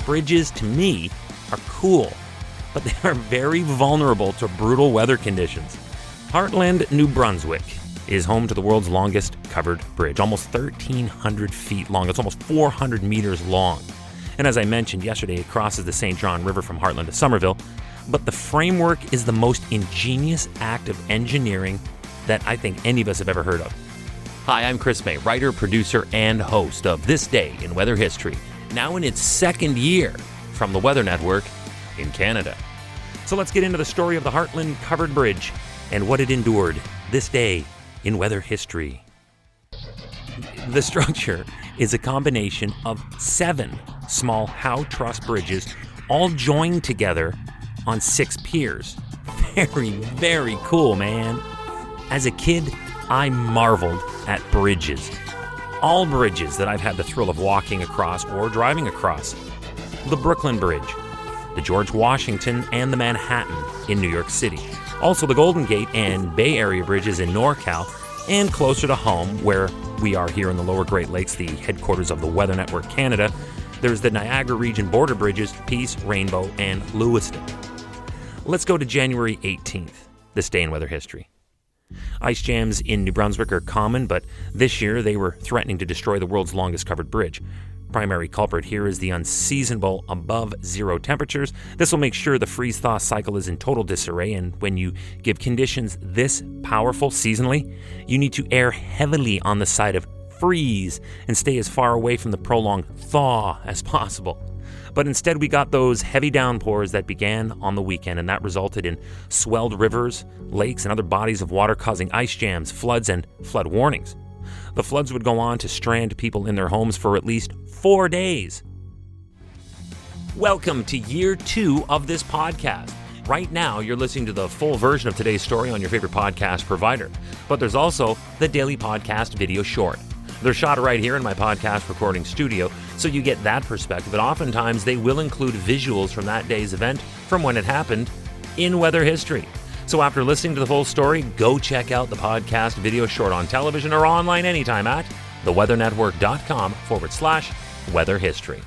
bridges, to me, are cool, but they are very vulnerable to brutal weather conditions. Hartland, New Brunswick is home to the world's longest covered bridge, almost 1,300 feet long. It's almost 400 meters long. And as I mentioned yesterday, it crosses the St. John River from Hartland to Somerville. But the framework is the most ingenious act of engineering that I think any of us have ever heard of. Hi, I'm Chris May, writer, producer, and host of This Day in Weather History, now in its second year from the Weather Network in Canada. So let's get into the story of the Hartland Covered Bridge and what it endured this day in weather history. The structure is a combination of 7 small Howe truss bridges, all joined together on 6 piers. Very, very cool, man. As a kid, I marveled at bridges. All bridges that I've had the thrill of walking across or driving across. The Brooklyn Bridge, the George Washington, and the Manhattan in New York City. Also the Golden Gate and Bay Area bridges in NorCal, and closer to home, where we are here in the Lower Great Lakes, the headquarters of the Weather Network Canada, there's the Niagara Region border bridges, Peace, Rainbow, and Lewiston. Let's go to January 18th, this day in weather history. Ice jams in New Brunswick are common, but this year they were threatening to destroy the world's longest covered bridge. Primary culprit here is the unseasonable above zero temperatures. This will make sure the freeze-thaw cycle is in total disarray, and when you give conditions this powerful seasonally, you need to err heavily on the side of freeze and stay as far away from the prolonged thaw as possible. But instead we got those heavy downpours that began on the weekend, and that resulted in swelled rivers, lakes, and other bodies of water causing ice jams, floods, and flood warnings. The floods would go on to strand people in their homes for at least 4 days. Welcome to year 2 of this podcast. Right now, you're listening to the full version of today's story on your favorite podcast provider. But there's also the daily podcast video short. They're shot right here in my podcast recording studio, so you get that perspective. And oftentimes, they will include visuals from that day's event, from when it happened, in weather history. So after listening to the full story, go check out the podcast video short on television or online anytime at theweathernetwork.com/weather history.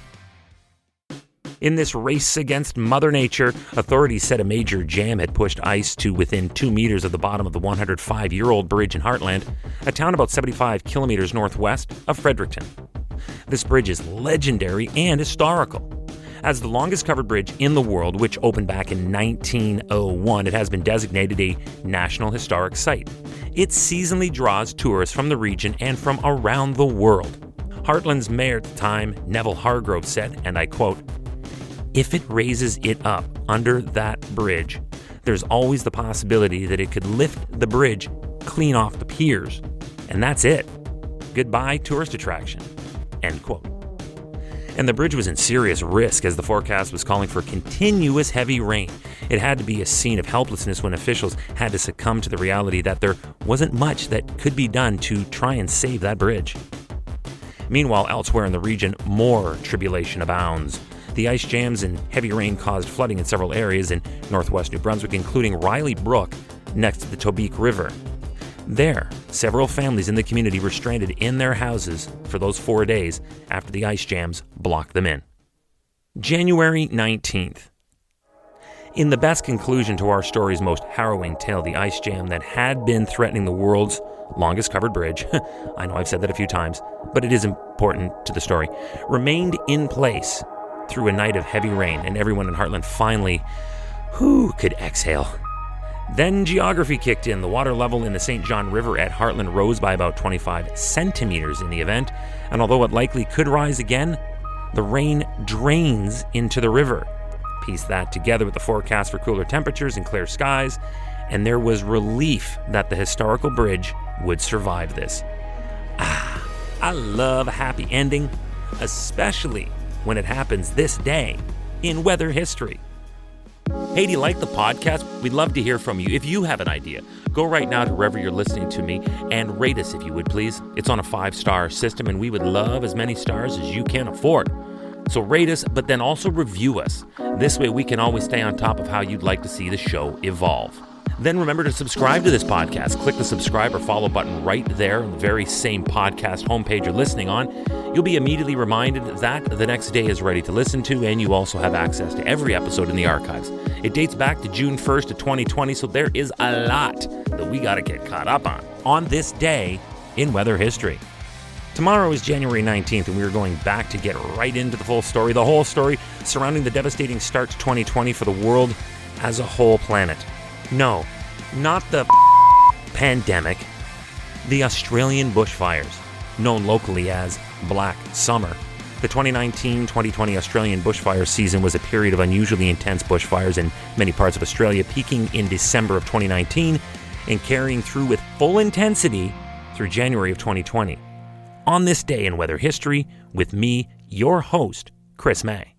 In this race against Mother Nature, authorities said a major jam had pushed ice to within 2 meters of the bottom of the 105-year-old bridge in Hartland, a town about 75 kilometers northwest of Fredericton. This bridge is legendary and historical. As the longest covered bridge in the world, which opened back in 1901, it has been designated a National Historic Site. It seasonally draws tourists from the region and from around the world. Hartland's mayor at the time, Neville Hargrove, said, and I quote, "If it raises it up under that bridge, there's always the possibility that it could lift the bridge clean off the piers. And that's it. Goodbye, tourist attraction." End quote. And the bridge was in serious risk as the forecast was calling for continuous heavy rain. It had to be a scene of helplessness when officials had to succumb to the reality that there wasn't much that could be done to try and save that bridge. Meanwhile, elsewhere in the region, more tribulation abounds. The ice jams and heavy rain caused flooding in several areas in northwest New Brunswick, including Riley Brook next to the Tobique River. There, several families in the community were stranded in their houses for those 4 days after the ice jams blocked them in. January 19th. In the best conclusion to our story's most harrowing tale, the ice jam that had been threatening the world's longest covered bridge, I know I've said that a few times, but it is important to the story, remained in place through a night of heavy rain, and everyone in Hartland finally could exhale. Then geography kicked in. The water level in the St. John River at Hartland rose by about 25 centimeters in the event, and although it likely could rise again, the rain drains into the river. Piece that together with the forecast for cooler temperatures and clear skies, and there was relief that the historical bridge would survive this. I love a happy ending, especially when it happens this day in weather history. Hey, do you like the podcast? We'd love to hear from you. If you have an idea, go right now to wherever you're listening to me and rate us if you would, please. It's on a 5-star system, and we would love as many stars as you can afford. So rate us, but then also review us. This way we can always stay on top of how you'd like to see the show evolve. then remember to subscribe to this podcast. Click the subscribe or follow button right there on the very same podcast homepage you're listening on. You'll be immediately reminded that the next day is ready to listen to, and you also have access to every episode in the archives. It dates back to June 1st of 2020, so there is a lot that we got to get caught up on this day in weather history. Tomorrow is January 19th, and we are going back to get right into the full story, the whole story surrounding the devastating start to 2020 for the world as a whole planet. No, not the pandemic, the Australian bushfires, known locally as Black Summer. The 2019-2020 Australian bushfire season was a period of unusually intense bushfires in many parts of Australia, peaking in December of 2019 and carrying through with full intensity through January of 2020. On this day in weather history, with me, your host, Chris May.